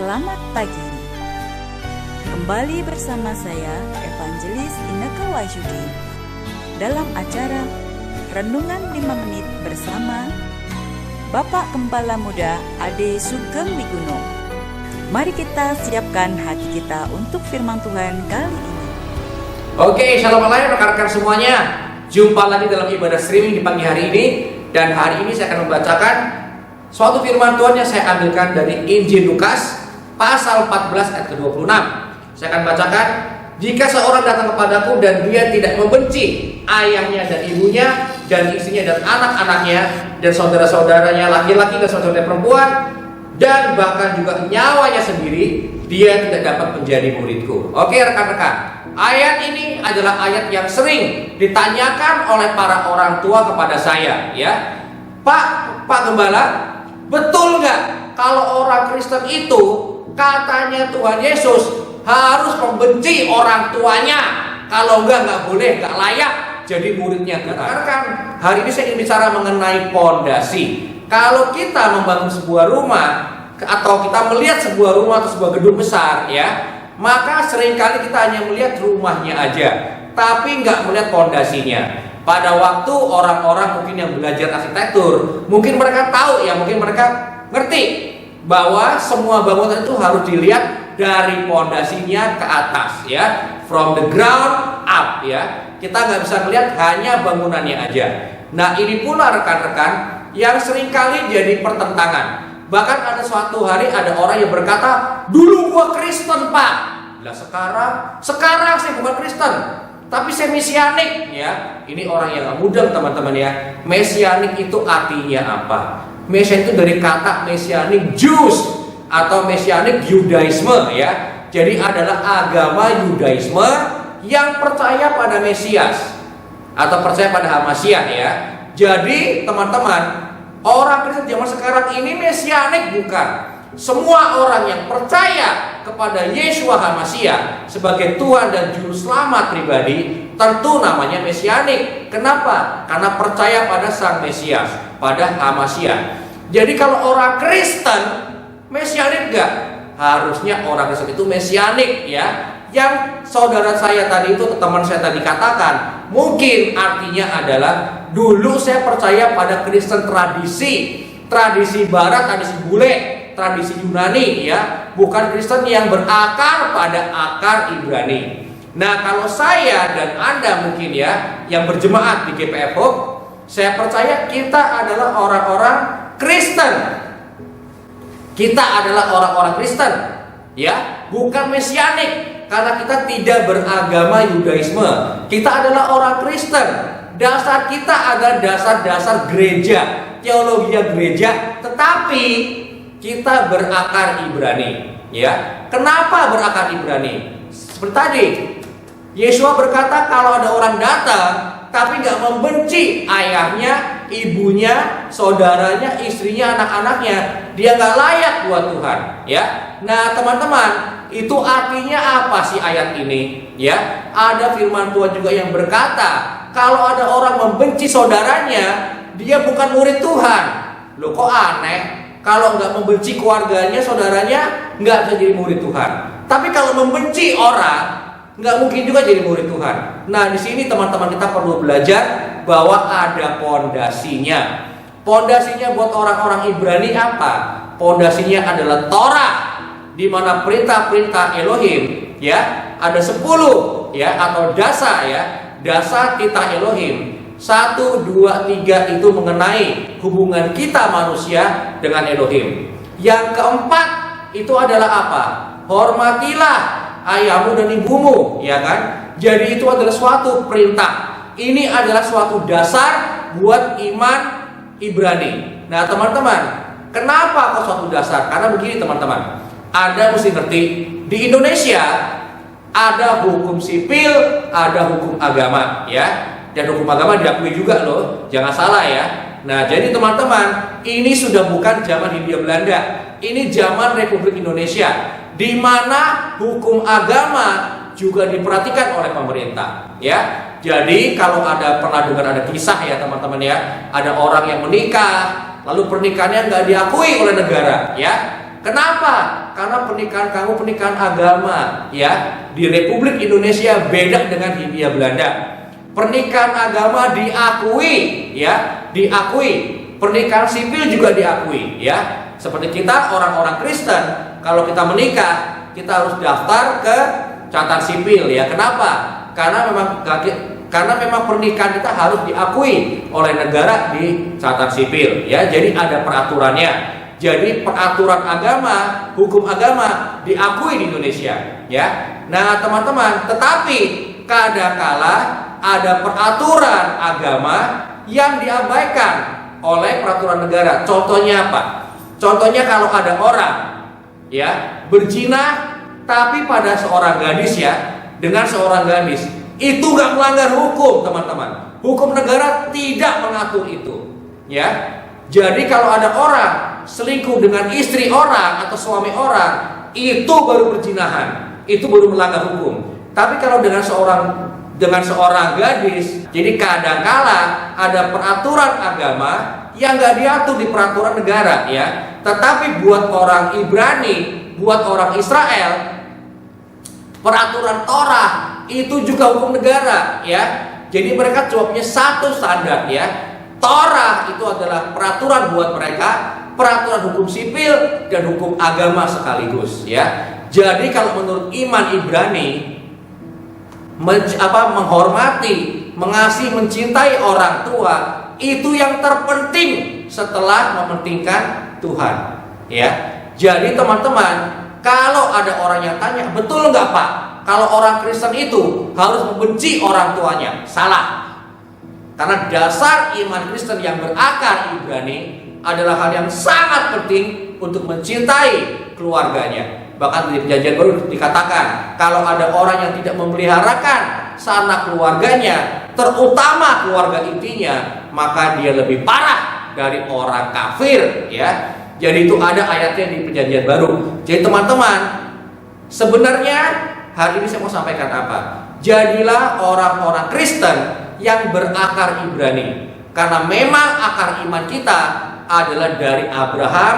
Selamat pagi. Kembali bersama saya Evangelis Inneke Wahyudi dalam acara Renungan 5 Menit bersama Bapak Gembala Muda Ade Sugeng Wiguno. Mari kita siapkan hati kita untuk firman Tuhan kali ini. Oke, shalom alaikum rekan-rekan semuanya. Jumpa lagi dalam ibadah streaming di pagi hari ini. Dan hari ini saya akan membacakan suatu firman Tuhan yang saya ambilkan dari Injil Lukas pasal 14 ayat ke-26. Saya akan bacakan, jika seorang datang kepadaku dan dia tidak membenci ayahnya dan ibunya dan istrinya dan anak-anaknya dan saudara-saudaranya laki-laki dan saudara perempuan dan bahkan juga nyawanya sendiri, dia tidak dapat menjadi muridku. Oke rekan-rekan, ayat ini adalah ayat yang sering ditanyakan oleh para orang tua kepada saya, ya. Pak Gembala, betul nggak kalau orang Kristen itu katanya Tuhan Yesus harus membenci orang tuanya, kalau nggak boleh, nggak layak jadi muridnya kita? Karena kan hari ini saya ingin bicara mengenai pondasi. Kalau kita membangun sebuah rumah atau kita melihat sebuah rumah atau sebuah gedung besar, ya, maka seringkali kita hanya melihat rumahnya aja, tapi nggak melihat pondasinya. Pada waktu orang-orang mungkin yang belajar arsitektur, mungkin mereka tahu, ya, mungkin mereka ngerti bahwa semua bangunan itu harus dilihat dari pondasinya ke atas, ya, from the ground up, ya. Kita nggak bisa melihat hanya bangunannya aja. Nah, ini pula rekan-rekan yang seringkali jadi pertentangan. Bahkan ada suatu hari ada orang yang berkata, dulu gua Kristen, Pak. Lah sekarang saya bukan Kristen, tapi saya mesianik, ya. Ini orang yang nggak mudah, teman-teman, ya. Mesianik itu artinya apa? Mesianik itu dari kata Mesianik Jews atau Mesianik Yudaisme, ya. Jadi adalah agama Yudaisme yang percaya pada Mesias atau percaya pada Hamasyah, ya. Jadi teman-teman, orang Kristen zaman sekarang ini Mesianik bukan. Semua orang yang percaya kepada Yeshua Hamasyah sebagai Tuhan dan Juru Selamat pribadi tentu namanya Mesianik. Kenapa? Karena percaya pada Sang Mesias, pada Hamasyah. Jadi kalau orang Kristen Mesianik enggak? Harusnya orang Kristen itu Mesianik, ya. Yang saudara saya tadi itu, teman saya tadi katakan, mungkin artinya adalah dulu saya percaya pada Kristen tradisi Barat, tradisi bule, tradisi Yunani, ya, bukan Kristen yang berakar pada akar Ibrani. Nah, kalau saya dan Anda mungkin, ya, yang berjemaat di GPF Hope, saya percaya kita adalah orang-orang Kristen. Kita adalah orang-orang Kristen, ya, bukan Mesianik, karena kita tidak beragama Yudaisme. Kita adalah orang Kristen. Dasar kita adalah dasar-dasar gereja, teologi gereja, tetapi kita berakar Ibrani, ya. Kenapa berakar Ibrani? Seperti tadi, Yeshua berkata kalau ada orang datang tapi nggak membenci ayahnya, ibunya, saudaranya, istrinya, anak-anaknya, dia nggak layak buat Tuhan, ya. Nah, teman-teman, itu artinya apa sih ayat ini? Ya, ada firman Tuhan juga yang berkata, kalau ada orang membenci saudaranya, dia bukan murid Tuhan. Loh, kok aneh? Kalau nggak membenci keluarganya, saudaranya, nggak bisa jadi murid Tuhan. Tapi kalau membenci orang, nggak mungkin juga jadi murid Tuhan. Nah, di sini teman-teman kita perlu belajar bahwa ada pondasinya. Pondasinya buat orang-orang Ibrani apa? Pondasinya adalah Torah, di mana perintah-perintah Elohim, ya, ada 10, ya, atau dasar, ya, dasar kita Elohim. 1, 2, 3 itu mengenai hubungan kita manusia dengan Elohim. Yang keempat itu adalah apa? Hormatilah ayahmu dan ibumu, ya kan? Jadi itu adalah suatu perintah. Ini adalah suatu dasar buat iman Ibrani. Nah, teman-teman, kenapa kok suatu dasar? Karena begini, teman-teman, Anda mesti ngerti, di Indonesia ada hukum sipil, ada hukum agama, ya. Dan hukum agama diakui juga loh, jangan salah, ya. Nah, jadi teman-teman, ini sudah bukan zaman Hindia Belanda, ini zaman Republik Indonesia, di mana hukum agama juga diperhatikan oleh pemerintah, ya. Jadi kalau ada, pernah dengar ada kisah, ya teman-teman, ya, ada orang yang menikah lalu pernikahannya nggak diakui oleh negara, ya. Kenapa? Karena pernikahan kamu pernikahan agama, ya. Di Republik Indonesia beda dengan Hindia Belanda. Pernikahan agama diakui, ya, diakui. Pernikahan sipil juga diakui, ya. Seperti kita orang-orang Kristen, kalau kita menikah, kita harus daftar ke catatan sipil, ya. Kenapa? Karena memang pernikahan kita harus diakui oleh negara di catatan sipil, ya. Jadi ada peraturannya. Jadi peraturan agama, hukum agama diakui di Indonesia, ya. Nah, teman-teman, tetapi kadangkala ada peraturan agama yang diabaikan oleh peraturan negara. Contohnya apa? Contohnya kalau ada orang, ya, berzina tapi pada seorang gadis, ya, dengan seorang gadis, itu nggak melanggar hukum, teman-teman. Hukum negara tidak mengatur itu, ya. Jadi kalau ada orang selingkuh dengan istri orang atau suami orang, itu baru perzinahan, itu baru melanggar hukum. Tapi kalau dengan seorang gadis, jadi kadangkala ada peraturan agama yang nggak diatur di peraturan negara, ya. Tetapi buat orang Ibrani, buat orang Israel, peraturan Torah itu juga hukum negara, ya. Jadi mereka cuma punya satu standar, ya. Torah itu adalah peraturan buat mereka, peraturan hukum sipil dan hukum agama sekaligus, ya. Jadi kalau menurut iman Ibrani, menghormati, mengasihi, mencintai orang tua itu yang terpenting setelah mementingkan Tuhan, ya. Jadi teman-teman, kalau ada orang yang tanya, betul nggak Pak, kalau orang Kristen itu harus membenci orang tuanya? Salah. Karena dasar iman Kristen yang berakar Ibrani adalah hal yang sangat penting untuk mencintai keluarganya. Bahkan di Perjanjian Baru dikatakan, kalau ada orang yang tidak memeliharakan sanak keluarganya, terutama keluarga intinya, maka dia lebih parah dari orang kafir, ya. Jadi itu ada ayatnya di Perjanjian Baru. Jadi teman-teman, sebenarnya hari ini saya mau sampaikan apa? Jadilah orang-orang Kristen yang berakar Ibrani, karena memang akar iman kita adalah dari Abraham,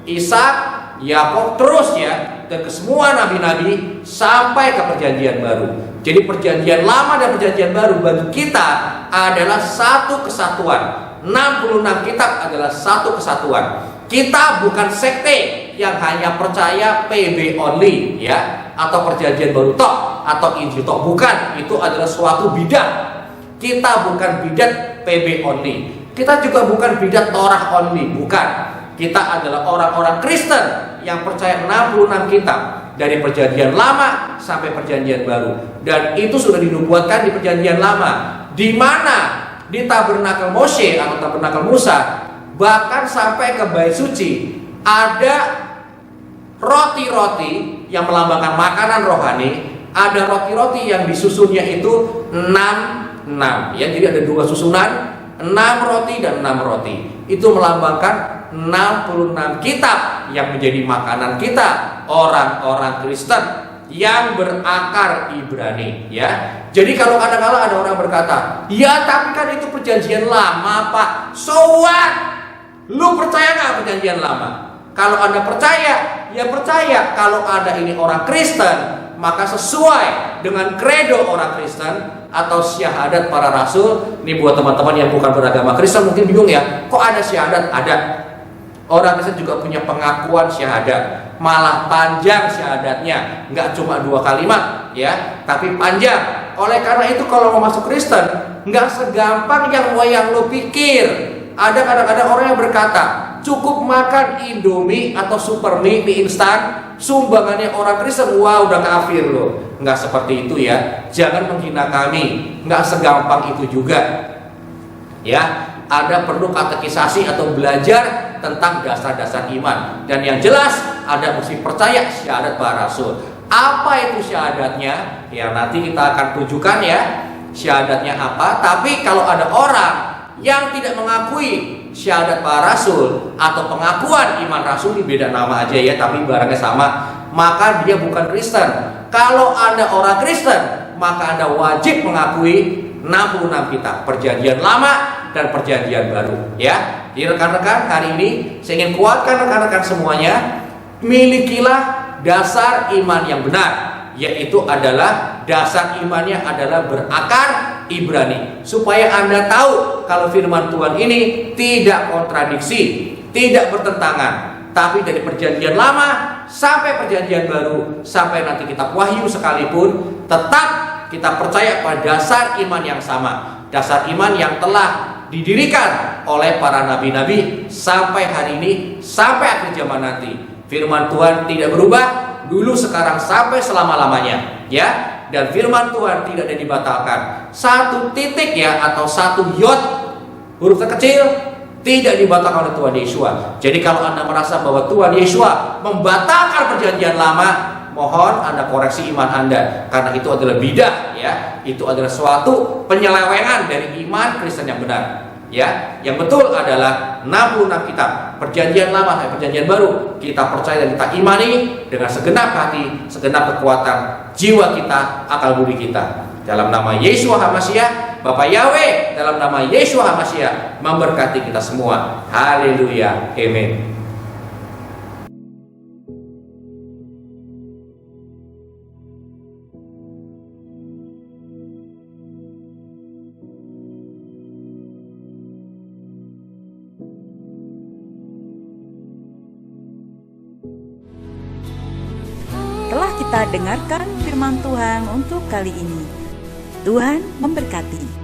Ishak, Yakub, terus, ya, dan ke semua nabi-nabi sampai ke Perjanjian Baru. Jadi Perjanjian Lama dan Perjanjian Baru bagi kita adalah satu kesatuan. 66 kitab adalah satu kesatuan. Kita bukan sekte yang hanya percaya PB only, ya, atau Perjanjian Baru tok atau Injil tok, bukan. Itu adalah suatu bidat. Kita bukan bidat PB only. Kita juga bukan bidat Torah only, bukan. Kita adalah orang-orang Kristen yang percaya 66 kitab dari Perjanjian Lama sampai Perjanjian Baru. Dan itu sudah dinubuatkan di Perjanjian Lama, di mana di tabernakel Moshe atau tabernakel Musa, bahkan sampai ke Bait Suci, ada roti-roti yang melambangkan makanan rohani. Ada roti-roti yang disusunnya itu 6, ya. Jadi ada 2 susunan, 6 roti dan 6 roti. Itu melambangkan 66 kitab yang menjadi makanan kita, orang-orang Kristen yang berakar Ibrani, ya. Jadi kalau kadang-kala ada orang berkata, ya tapi kan itu Perjanjian Lama Pak. So what? Lu percaya nggak Perjanjian Lama? Kalau Anda percaya, ya percaya. Kalau Anda ini orang Kristen, maka sesuai dengan kredo orang Kristen atau syahadat para rasul. Ini buat teman-teman yang bukan beragama Kristen mungkin bingung, ya, kok ada syahadat? Ada. Orang Kristen juga punya pengakuan syahadat, malah panjang syahadatnya, nggak cuma 2 kalimat, ya, tapi panjang. Oleh karena itu kalau mau masuk Kristen, nggak segampang yang lo pikir. Ada kadang-kadang orang yang berkata, cukup makan Indomie atau Super mie instan, sumbangannya orang Kristen, wah udah kafir loh. Nggak seperti itu, ya. Jangan menghina kami, nggak segampang itu juga, ya. Ada perlu katekisasi atau belajar tentang dasar-dasar iman. Dan yang jelas ada mesti percaya syahadat para rasul. Apa itu syahadatnya? Ya nanti kita akan tunjukkan, ya, syahadatnya apa. Tapi kalau ada orang yang tidak mengakui syahadat para rasul atau pengakuan iman rasul, ini beda nama aja, ya, tapi barangnya sama, maka dia bukan Kristen. Kalau Anda orang Kristen, maka Anda wajib mengakui 66 kitab, Perjanjian Lama dan Perjanjian Baru, ya. Jadi rekan-rekan, hari ini saya ingin kuatkan rekan-rekan semuanya, milikilah dasar iman yang benar, yaitu adalah dasar imannya adalah berakar Ibrani, supaya Anda tahu kalau firman Tuhan ini tidak kontradiksi, tidak bertentangan, tapi dari perjanjian lama sampai perjanjian baru, sampai nanti kitab Wahyu sekalipun, tetap kita percaya pada dasar iman yang sama, dasar iman yang telah didirikan oleh para nabi-nabi sampai hari ini, sampai akhir zaman nanti. Firman Tuhan tidak berubah, dulu, sekarang, sampai selama-lamanya, ya. Dan firman Tuhan tidak ada dibatalkan. Satu titik ya, atau satu yod, huruf terkecil, tidak dibatalkan oleh Tuhan Yesua. Jadi kalau Anda merasa bahwa Tuhan Yesua membatalkan perjanjian lama, mohon Anda koreksi iman Anda, karena itu adalah bidah, ya. Itu adalah suatu penyelewengan dari iman Kristen yang benar. Ya, yang betul adalah 66 kitab perjanjian lama dan perjanjian baru kita percaya dan kita imani dengan segenap hati, segenap kekuatan jiwa kita, akal budi kita. Dalam nama Yeshua HaMashiach, Bapa Yahweh, dalam nama Yeshua HaMashiach memberkati kita semua. Haleluya, amin. Telah kita dengarkan firman Tuhan untuk kali ini. Tuhan memberkati.